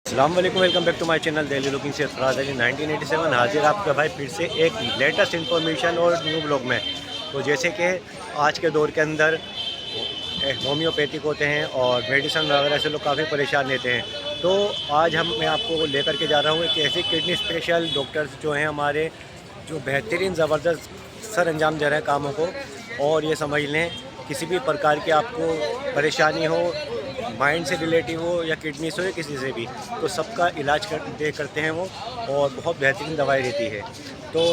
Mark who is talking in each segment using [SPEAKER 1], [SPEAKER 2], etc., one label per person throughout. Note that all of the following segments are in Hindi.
[SPEAKER 1] अस्सलाम वालेकुम, welcome back to my channel daily looking से फराज अली 1987 हाजिर आपका भाई फिर से एक लेटेस्ट इन्फॉर्मेशन और न्यू ब्लॉग में। तो जैसे कि आज के दौर के अंदर होम्योपैथिक होते हैं और मेडिसिन वगैरह से लोग काफ़ी परेशान रहते हैं। तो आज मैं आपको लेकर के जा रहा हूँ एक ऐसे किडनी स्पेशल डॉक्टर्स जो हैं हमारे, जो बेहतरीन ज़बरदस्त सर अंजाम दे रहे हैं कामों को। और ये समझ लें, किसी भी प्रकार की आपको परेशानी हो, माइंड से रिलेटिव हो या किडनी से हो या किसी से भी, तो सबका इलाज करते हैं वो, और बहुत बेहतरीन दवाई रहती है। तो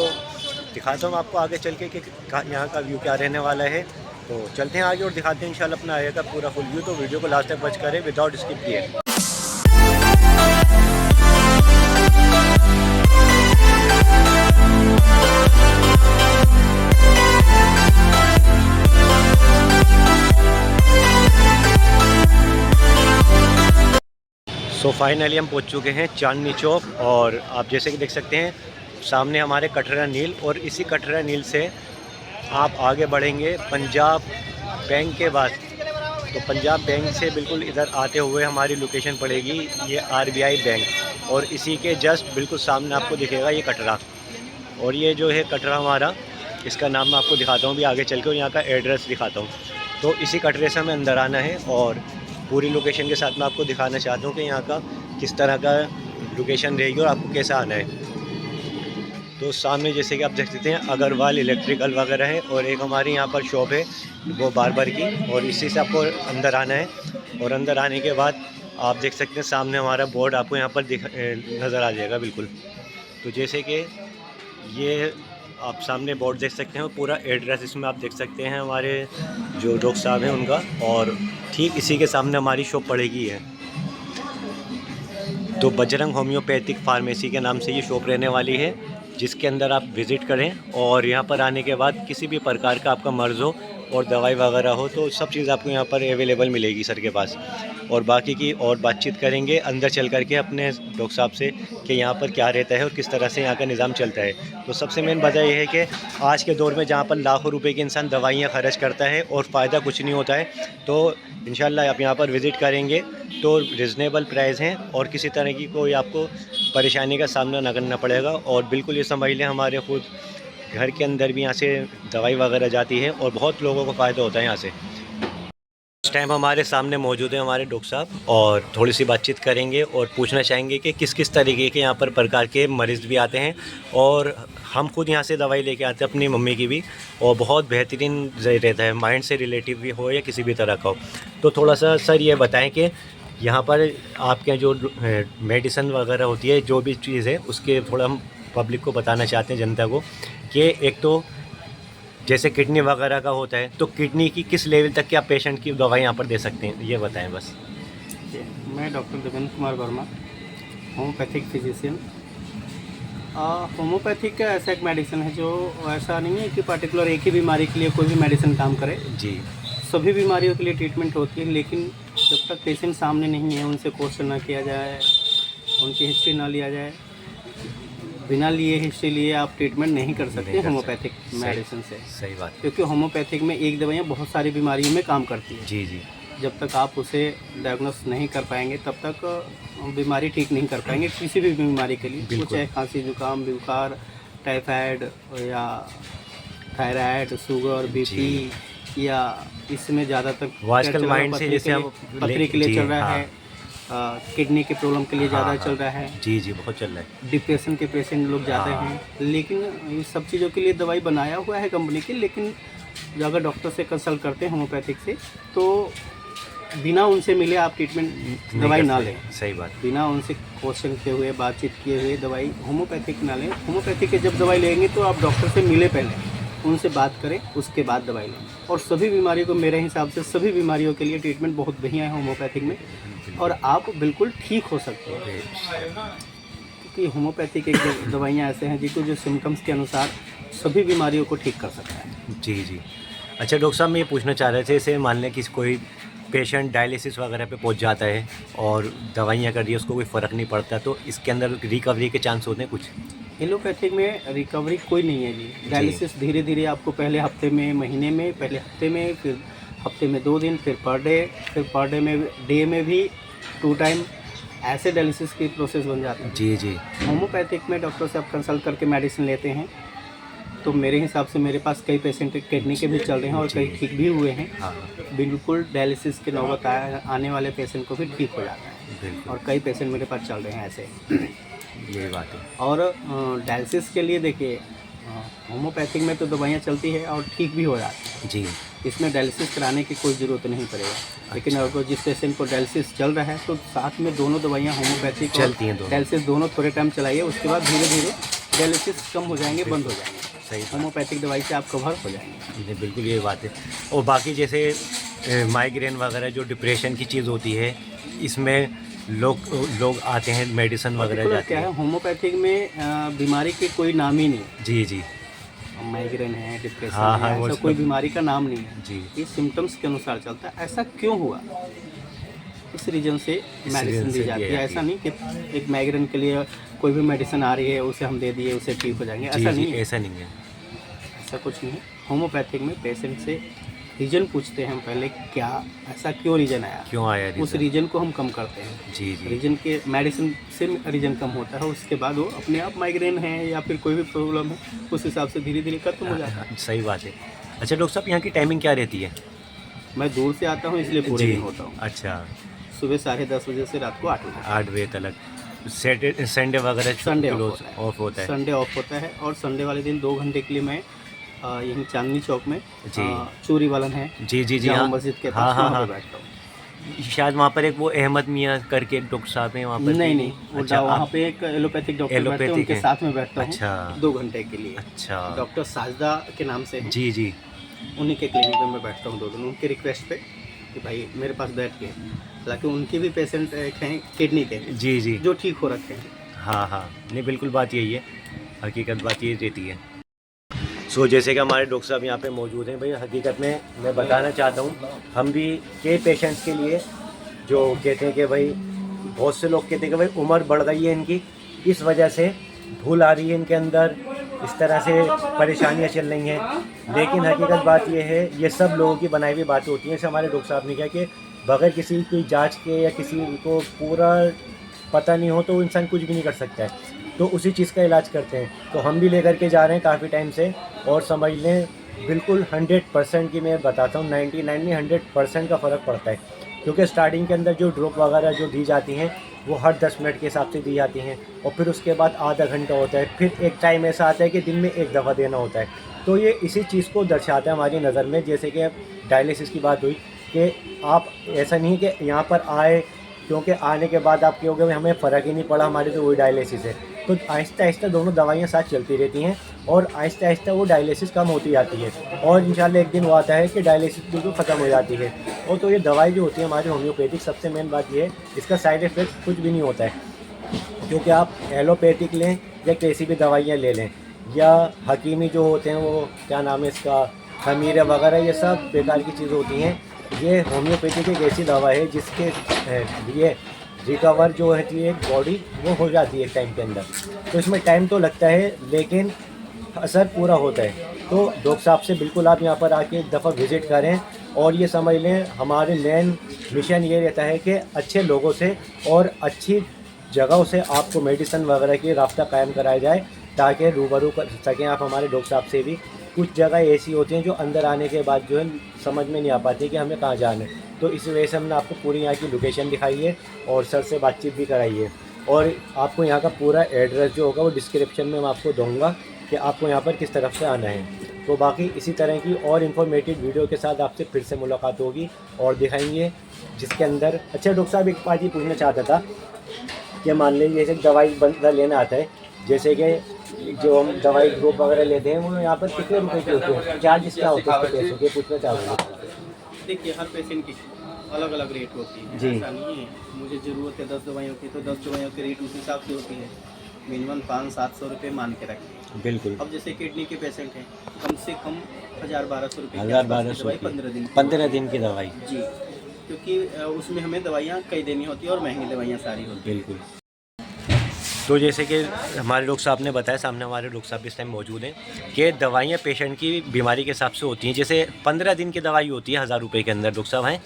[SPEAKER 1] दिखाता हूँ आपको आगे चल के कि यहाँ का व्यू क्या रहने वाला है। तो चलते हैं आगे और दिखाते हैं इंशाल्लाह अपना आएगा पूरा फुल व्यू। तो वीडियो को लास्ट तक वॉच करें विदाउट स्किप किए। तो फाइनली हम पहुंच चुके हैं चांदनी चौक, और आप जैसे कि देख सकते हैं सामने हमारे कटरा नील, और इसी कटरा नील से आप आगे बढ़ेंगे पंजाब बैंक के बाद। तो पंजाब बैंक से बिल्कुल इधर आते हुए हमारी लोकेशन पड़ेगी ये आरबीआई बैंक, और इसी के जस्ट बिल्कुल सामने आपको दिखेगा ये कटरा। और ये जो है कटरा हमारा, इसका नाम मैं आपको दिखाता हूँ भी आगे चल के, और यहाँ का एड्रेस दिखाता हूँ। तो इसी कटरे से हमें अंदर आना है और पूरी लोकेशन के साथ मैं आपको दिखाना चाहता हूँ कि यहाँ का किस तरह का लोकेशन रहेगी और आपको कैसा आना है। तो सामने जैसे कि आप देख सकते हैं अग्रवाल इलेक्ट्रिकल वगैरह है, और एक हमारी यहाँ पर शॉप है वो बार्बर की, और इसी से आपको अंदर आना है। और अंदर आने के बाद आप देख सकते हैं सामने हमारा बोर्ड आपको यहाँ पर नज़र आ जाएगा बिल्कुल। तो जैसे कि ये आप सामने बोर्ड देख सकते हैं, पूरा एड्रेस इसमें आप देख सकते हैं हमारे जो डॉक्टर साहब हैं उनका, और ठीक इसी के सामने हमारी शॉप पड़ेगी है। तो बजरंग होम्योपैथिक फार्मेसी के नाम से ये शॉप रहने वाली है, जिसके अंदर आप विज़िट करें। और यहाँ पर आने के बाद किसी भी प्रकार का आपका मर्ज़ हो और दवाई वगैरह हो, तो सब चीज़ आपको यहाँ पर अवेलेबल मिलेगी सर के पास। और बाकी की और बातचीत करेंगे अंदर चल करके अपने डॉक्टर साहब से कि यहाँ पर क्या रहता है और किस तरह से यहाँ का निज़ाम चलता है। तो सबसे मेन वजह यह है कि आज के दौर में जहाँ पर लाखों रुपए के इंसान दवाइयाँ खर्च करता है और फ़ायदा कुछ नहीं होता है, तो इंशाल्लाह आप यहाँ पर विज़िट करेंगे तो रिजनेबल प्राइस हैं और किसी तरह की कोई आपको परेशानी का सामना ना करना पड़ेगा। और बिल्कुल ये समझ लें हमारे खुद घर के अंदर भी यहाँ से दवाई वगैरह जाती है और बहुत लोगों को फ़ायदा होता है यहाँ से। इस टाइम हमारे सामने मौजूद है हमारे डॉक्टर साहब, और थोड़ी सी बातचीत करेंगे और पूछना चाहेंगे कि किस किस तरीके के यहाँ पर प्रकार के मरीज़ भी आते हैं। और हम खुद यहाँ से दवाई लेके आते हैं अपनी मम्मी की भी, और बहुत बेहतरीन रहता है, माइंड से रिलेटिव भी हो या किसी भी तरह का हो। तो थोड़ा सा सर ये बताएं कि यहाँ पर आपके जो मेडिसिन वगैरह होती है, जो भी चीज़ है उसके थोड़ा हम पब्लिक को बताना चाहते हैं, जनता को, कि एक तो जैसे किडनी वगैरह का होता है, तो किडनी की किस लेवल तक के आप पेशेंट की दवाई यहाँ पर दे सकते हैं, ये बताएं बस।
[SPEAKER 2] मैं doctor Devendra Kumar Verma, homeopathic physician. Homeopathic का ऐसा एक मेडिसिन है जो ऐसा नहीं है कि पर्टिकुलर एक ही बीमारी के लिए कोई भी मेडिसिन काम करे
[SPEAKER 1] जी।
[SPEAKER 2] सभी बीमारियों के लिए ट्रीटमेंट होती है, लेकिन जब तक पेशेंट सामने नहीं है उनसे क्वेश्चन ना किया जाए, उनकी हिस्ट्री ना लिया जाए, बिना लिए हिस्ट्री लिए आप ट्रीटमेंट नहीं कर सकते होम्योपैथिक मेडिसिन से।
[SPEAKER 1] सही बात।
[SPEAKER 2] क्योंकि होम्योपैथिक में एक दवाइयाँ बहुत सारी बीमारियों में काम करती है।
[SPEAKER 1] जी जी।
[SPEAKER 2] जब तक आप उसे डायग्नोस नहीं कर पाएंगे तब तक बीमारी ठीक नहीं कर पाएंगे किसी भी बीमारी के लिए, वो चाहे खांसी जुकाम बुखार टाइफाइड या थायराइड शुगर बीपी, या इसमें ज़्यादातर
[SPEAKER 1] आजकल माइंड से जैसे
[SPEAKER 2] पथरी के लिए चल रहा है, किडनी के प्रॉब्लम के लिए ज़्यादा चल रहा है।
[SPEAKER 1] जी जी, बहुत चल रहा है।
[SPEAKER 2] डिप्रेशन के पेशेंट लोग ज़्यादा हैं, लेकिन ये सब चीज़ों के लिए दवाई बनाया हुआ है कंपनी की, लेकिन जो अगर डॉक्टर से कंसल्ट करते हैं होम्योपैथिक से, तो बिना उनसे मिले आप ट्रीटमेंट दवाई ना लें।
[SPEAKER 1] सही बात। बिना
[SPEAKER 2] बिना उनसे क्वेश्चन किए हुए बातचीत किए हुए दवाई होम्योपैथिक ना लें। होम्योपैथिक के जब दवाई लेंगे तो आप डॉक्टर से मिले पहले, उनसे बात करें, उसके बाद दवाई लें। और सभी बीमारियों को मेरे हिसाब से सभी बीमारियों के लिए ट्रीटमेंट बहुत बढ़िया है होम्योपैथिक में, और आप बिल्कुल ठीक हो सकते हैं। क्योंकि होम्योपैथिक एक दवाइयाँ ऐसे हैं जिनको जो सिम्टम्स के अनुसार सभी बीमारियों को ठीक कर सकता है।
[SPEAKER 1] जी जी। अच्छा डॉक्टर साहब, मैं ये पूछना चाह रहे थे, जैसे मान लें कि कोई पेशेंट डायलिसिस वगैरह पे पहुंच जाता है और दवाइयाँ कर रही है, उसको कोई फ़र्क नहीं पड़ता, तो इसके अंदर रिकवरी के चांस होते हैं कुछ?
[SPEAKER 2] एलोपैथिक में रिकवरी कोई नहीं है जी। डायलिसिस धीरे धीरे आपको पहले हफ्ते में, महीने में, पहले हफ्ते में, फिर हफ्ते में 2 दिन, फिर पर डे में भी 2 टाइम, ऐसे डायलिसिस की प्रोसेस बन जाता है।
[SPEAKER 1] जी जी।
[SPEAKER 2] होम्योपैथिक में डॉक्टर से आप कंसल्ट करके मेडिसिन लेते हैं, तो मेरे हिसाब से मेरे पास कई पेशेंट किडनी के भी चल रहे हैं और कई ठीक भी हुए हैं।
[SPEAKER 1] हाँ
[SPEAKER 2] बिल्कुल डायलिसिस की नौबत आने वाले पेशेंट को भी ठीक हो जाता है,
[SPEAKER 1] बिल्कुल,
[SPEAKER 2] और कई पेशेंट मेरे पास चल रहे हैं ऐसे।
[SPEAKER 1] यही बात है।
[SPEAKER 2] और डायलिसिस के लिए देखिए, होम्योपैथिक में तो दवाइयाँ चलती है और ठीक भी हो जाती है,
[SPEAKER 1] जी
[SPEAKER 2] इसमें डायलिसिस कराने की कोई ज़रूरत नहीं पड़ेगा। लेकिन अगर जिस पेशेंट को डायलिसिस चल रहा है तो साथ में दोनों दवाइयाँ होम्योपैथिक
[SPEAKER 1] चलती हैं दोनों।
[SPEAKER 2] डायलिसिस दोनों थोड़े टाइम चलाइए, उसके बाद धीरे धीरे डायलिसिस कम हो जाएंगे, बंद हो जाएंगे।
[SPEAKER 1] सही बात।
[SPEAKER 2] होम्योपैथिक दवाई से आप कवर हो जाएंगे।
[SPEAKER 1] नहीं, बिल्कुल ये बात है। और बाकी जैसे माइग्रेन वगैरह जो डिप्रेशन की चीज़ होती है, इसमें लोग आते हैं मेडिसिन वगैरह
[SPEAKER 2] पर्टिकुलर
[SPEAKER 1] जाते
[SPEAKER 2] क्या है,
[SPEAKER 1] हैं।
[SPEAKER 2] होम्योपैथिक में बीमारी के कोई नाम ही नहीं है।
[SPEAKER 1] जी जी
[SPEAKER 2] माइग्रेन है, डिप्रेशन
[SPEAKER 1] हाँ, हाँ,
[SPEAKER 2] है,
[SPEAKER 1] वो
[SPEAKER 2] ऐसा
[SPEAKER 1] सब-
[SPEAKER 2] कोई बीमारी का नाम नहीं है।
[SPEAKER 1] जी।
[SPEAKER 2] ये सिम्टम्स के अनुसार चलता है। ऐसा क्यों हुआ, इस रीजन से मेडिसिन
[SPEAKER 1] रीजन
[SPEAKER 2] दी
[SPEAKER 1] से
[SPEAKER 2] जाती
[SPEAKER 1] दी
[SPEAKER 2] है।
[SPEAKER 1] जाती
[SPEAKER 2] ऐसा
[SPEAKER 1] है।
[SPEAKER 2] नहीं कि एक माइग्रेन के लिए कोई भी मेडिसिन आ रही है उसे हम दे दिए उसे ठीक हो जाएंगे,
[SPEAKER 1] जी
[SPEAKER 2] ऐसा
[SPEAKER 1] जी,
[SPEAKER 2] नहीं है।
[SPEAKER 1] ऐसा नहीं है।
[SPEAKER 2] ऐसा कुछ नहीं है। होम्योपैथिक में पेशेंट से रीजन पूछते हैं हम पहले, क्या ऐसा क्यों रीजन आया,
[SPEAKER 1] क्यों आया
[SPEAKER 2] उस
[SPEAKER 1] रीज़न?
[SPEAKER 2] रीजन को हम कम करते हैं।
[SPEAKER 1] जी जी
[SPEAKER 2] रीजन के मेडिसिन से रीजन कम होता है, उसके बाद वो अपने आप माइग्रेन है या फिर कोई भी प्रॉब्लम है उस हिसाब से धीरे धीरे खत्म हो जाता है।
[SPEAKER 1] हाँ, सही बात है। अच्छा डॉक्टर साहब, यहाँ की टाइमिंग क्या रहती है?
[SPEAKER 2] मैं दूर से आता हूँ इसलिए पूरे
[SPEAKER 1] जी
[SPEAKER 2] दिन होता हूँ।
[SPEAKER 1] अच्छा,
[SPEAKER 2] सुबह 10:30 बजे से रात को 8 बजे।
[SPEAKER 1] 8 बजे तक। सैटरडे संडे वगैरह
[SPEAKER 2] संडे
[SPEAKER 1] क्लोज ऑफ होता है।
[SPEAKER 2] संडे ऑफ होता है, और संडे वाले दिन 2 घंटे के लिए मैं यहीं चांदनी चौक में
[SPEAKER 1] जी।
[SPEAKER 2] चूरी वालन है,
[SPEAKER 1] जी जी जी,
[SPEAKER 2] जामा
[SPEAKER 1] हाँ
[SPEAKER 2] मस्जिद के
[SPEAKER 1] हाँ
[SPEAKER 2] पास,
[SPEAKER 1] हाँ
[SPEAKER 2] वहाँ
[SPEAKER 1] हाँ।
[SPEAKER 2] पे बैठता हूँ।
[SPEAKER 1] शायद वहाँ पर एक वो अहमद मियाँ करके डॉक्टर साहब हैं वहाँ पर।
[SPEAKER 2] नहीं नहीं, वो
[SPEAKER 1] अच्छा,
[SPEAKER 2] वहाँ
[SPEAKER 1] आप-
[SPEAKER 2] पे एक एलोपैथिक डॉक्टर बैठते हैं,
[SPEAKER 1] एलोपैथिक
[SPEAKER 2] उनके
[SPEAKER 1] हैं।
[SPEAKER 2] साथ में बैठता हूँ
[SPEAKER 1] अच्छा
[SPEAKER 2] 2 घंटे के लिए।
[SPEAKER 1] अच्छा।
[SPEAKER 2] डॉक्टर साजदा के नाम से हैं,
[SPEAKER 1] जी जी
[SPEAKER 2] उन्हीं के क्लिनिक में मैं बैठता हूँ 2 दिन, उनकी रिक्वेस्ट पे कि भाई मेरे पास बैठ के। हालांकि उनके भी पेशेंट हैं किडनी के
[SPEAKER 1] जी जी,
[SPEAKER 2] जो ठीक हो रखे हैं।
[SPEAKER 1] हाँ हाँ, नहीं बिल्कुल बात यही है, हकीकत बात ये रहती है। सो जैसे कि हमारे डॉक्टर साहब यहाँ पे मौजूद हैं, भाई हकीकत में मैं बताना चाहता हूँ, हम भी कई पेशेंट्स के लिए जो कहते हैं कि भाई, बहुत से लोग कहते हैं कि भाई उम्र बढ़ गई है इनकी, इस वजह से भूल आ रही है इनके अंदर, इस तरह से परेशानियाँ चल रही हैं। लेकिन हकीकत बात ये है, ये सब लोगों की बनाई हुई बातें होती हैं। जैसे हमारे डॉक्टर साहब ने कहा कि बगैर किसी की जांच के या किसी को पूरा पता नहीं हो तो इंसान कुछ भी नहीं कर सकता है, तो उसी चीज़ का इलाज करते हैं। तो हम भी लेकर के जा रहे हैं काफ़ी टाइम से, और समझ लें बिल्कुल 100% की मैं बताता हूँ, 99 नहीं 100% का फ़र्क पड़ता है। क्योंकि स्टार्टिंग के अंदर जो ड्रॉप वगैरह जो दी जाती हैं वो हर 10 मिनट के हिसाब से दी जाती हैं, और फिर उसके बाद आधा घंटा होता है, फिर एक टाइम ऐसा आता है कि दिन में 1 दफ़ा देना होता है। तो ये इसी चीज़ को दर्शाता है हमारी नज़र में। जैसे कि डायलिसिस की बात हुई कि आप ऐसा नहीं कि यहाँ पर आए, क्योंकि आने के बाद आप कहोगे हमें फ़र्क ही नहीं पड़ा, हमारी तो वही डायलिसिस है। तो आहिस्ता आहिस्ता दोनों दवाइयाँ साथ चलती रहती हैं, और आहिस्ता आहिस्ता वो डायलिसिस कम होती जाती है, और इंशाल्लाह एक दिन वो आता है कि डायलिसिस बिल्कुल ख़त्म हो जाती है। और तो ये दवाई जो होती है हमारी होम्योपैथिक, सबसे मेन बात ये है, इसका साइड इफ़ेक्ट कुछ भी नहीं होता है। क्योंकि आप एलोपैथिक लें या कैसी भी दवाइयाँ ले लें, या हकीमी जो होते हैं वो क्या नाम है इसका, खमीरे वगैरह, ये सब बेकार की चीज़ होती हैं। ये होम्योपैथिक एक ऐसी दवा है जिसके लिए रिकवर जो होती है बॉडी वो हो जाती है टाइम के अंदर। तो इसमें टाइम तो लगता है लेकिन असर पूरा होता है। तो डॉक्टर साहब से बिल्कुल आप यहाँ पर आके एक दफ़ा विज़िट करें, और ये समझ लें हमारे मेन मिशन ये रहता है कि अच्छे लोगों से और अच्छी जगहों से आपको मेडिसिन वगैरह की राब्ता कायम कराया जाए, ताकि रूबरू कर सकें आप हमारे डॉक्टर साहब से भी। कुछ जगह ऐसी होती हैं जो अंदर आने के बाद जो है समझ में नहीं आ पाती कि हमें कहाँ जाना है। तो इस वजह से हमने आपको पूरी यहाँ की लोकेशन दिखाई है, और सर से बातचीत भी कराई है, और आपको यहाँ का पूरा एड्रेस जो होगा वो डिस्क्रिप्शन में मैं आपको दूँगा कि आपको यहाँ पर किस तरफ से आना है। तो बाकी इसी तरह की और इन्फॉर्मेटिव वीडियो के साथ आपसे फिर से मुलाकात होगी और दिखाएंगे, जिसके अंदर अच्छा डॉक्टर साहब एक बात ये पूछना चाहता था कि मान लीजिए जैसे दवाई बंदा लेना आता है, जैसे कि जो हम दवाई ग्रुप वगैरह लेते हैं वो यहाँ पर कितने रुपए के होते हैं, चार्जेस क्या होते हैं उसके पैसों के, पूछना चाहूँगा।
[SPEAKER 2] देखिए हर पेशेंट की अलग अलग रेट होती है,
[SPEAKER 1] जी।
[SPEAKER 2] ऐसा नहीं है मुझे ज़रूरत है 10 दवाइयों की तो 10 दवाइयों के रेट उस हिसाब से होती है। मिनिमम 500-700 रुपये मान के रखें।
[SPEAKER 1] बिल्कुल।
[SPEAKER 2] अब जैसे किडनी के पेशेंट हैं, कम से कम 1000-1200 रुपये
[SPEAKER 1] 1000-1200
[SPEAKER 2] दवाई
[SPEAKER 1] की
[SPEAKER 2] 15 दिन
[SPEAKER 1] 15 दिन की दवाई।
[SPEAKER 2] जी, क्योंकि उसमें हमें दवाइयाँ कई देनी होती है और महंगी दवाइयाँ सारी होती है।
[SPEAKER 1] बिल्कुल। तो जैसे कि हमारे डॉक्टर साहब ने बताया, सामने हमारे डॉक्टर साहब इस टाइम मौजूद हैं, कि दवाइयाँ पेशेंट की बीमारी के हिसाब से होती हैं। जैसे 15 दिन की दवाई होती है 1000 रुपये के अंदर, डॉक्टर साहब हैं।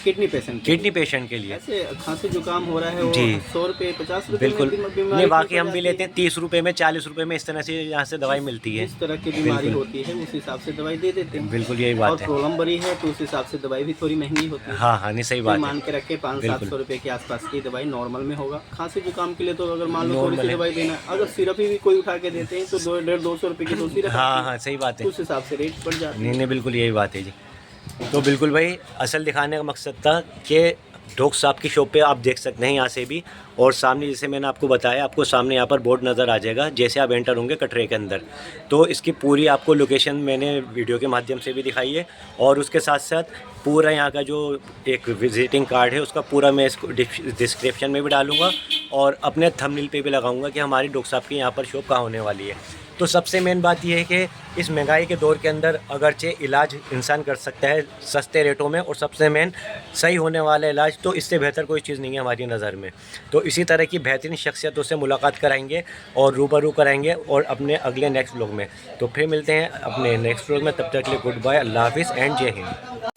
[SPEAKER 2] किडनी पेशेंट
[SPEAKER 1] किडनी पेशेंट के लिए।
[SPEAKER 2] ऐसे खांसी जुकाम हो रहा है वो
[SPEAKER 1] जी।
[SPEAKER 2] 100 रुपये 50 रुपये
[SPEAKER 1] बिल्कुल, नहीं वाकई हम भी लेते हैं 30 रुपये में, 40 रुपये में, इस तरह से यहाँ से दवाई मिलती है।
[SPEAKER 2] जिस तरह की बीमारी
[SPEAKER 1] बिल्कुल।
[SPEAKER 2] होती है उस हिसाब से दवाई दे देते हैं।
[SPEAKER 1] बिल्कुल यही
[SPEAKER 2] और
[SPEAKER 1] बात है।
[SPEAKER 2] प्रॉब्लम बड़ी है तो उस हिसाब से दवाई भी थोड़ी महंगी होती है।
[SPEAKER 1] हाँ हाँ, नहीं सही
[SPEAKER 2] तो
[SPEAKER 1] बात
[SPEAKER 2] मान
[SPEAKER 1] है।
[SPEAKER 2] के रखे 500-700 रुपये के आसपास की दवाई नॉर्मल में होगा। खांसी जुकाम के लिए तो अगर मान लो थोड़ी
[SPEAKER 1] नॉर्मल
[SPEAKER 2] सी
[SPEAKER 1] है।
[SPEAKER 2] दवाई देना है, अगर सिरप ही भी कोई उठा के देते हैं तो 150-200 रुपये की तो सिरप
[SPEAKER 1] हाँ
[SPEAKER 2] आती है।
[SPEAKER 1] हाँ, सही बात है।
[SPEAKER 2] उस हिसाब से रेट बढ़ जाती है।
[SPEAKER 1] नहीं नहीं, बिल्कुल यही बात है जी। तो बिल्कुल भाई, असल दिखाने का मकसद था कि डॉक्टर साहब की शॉप पे आप देख सकते हैं यहाँ से भी, और सामने जैसे मैंने आपको बताया, आपको सामने यहाँ पर बोर्ड नज़र आ जाएगा जैसे आप एंटर होंगे कटरे के अंदर। तो इसकी पूरी आपको लोकेशन मैंने वीडियो के माध्यम से भी दिखाई है, और उसके साथ साथ पूरा यहाँ का जो एक विजिटिंग कार्ड है उसका पूरा मैं इसको डिस्क्रिप्शन में भी डालूँगा, और अपने थंबनेल पे भी लगाऊंगा कि हमारी डॉक्टर साहब की यहाँ पर शॉप कहाँ होने वाली है। तो सबसे मेन बात यह है कि इस महंगाई के दौर के अंदर अगरचे इलाज इंसान कर सकता है सस्ते रेटों में, और सबसे मेन सही होने वाला इलाज, तो इससे बेहतर कोई चीज़ नहीं है हमारी नज़र में। तो इसी तरह की बेहतरीन शख्सियतों से मुलाकात कराएंगे और रूबरू कराएंगे, और अपने अगले नेक्स्ट व्लॉग में। तो फिर मिलते हैं अपने नेक्स्ट व्लॉग में, तब तक के लिए गुड बाय, अल्लाह हाफिज़ एंड जय हिंद।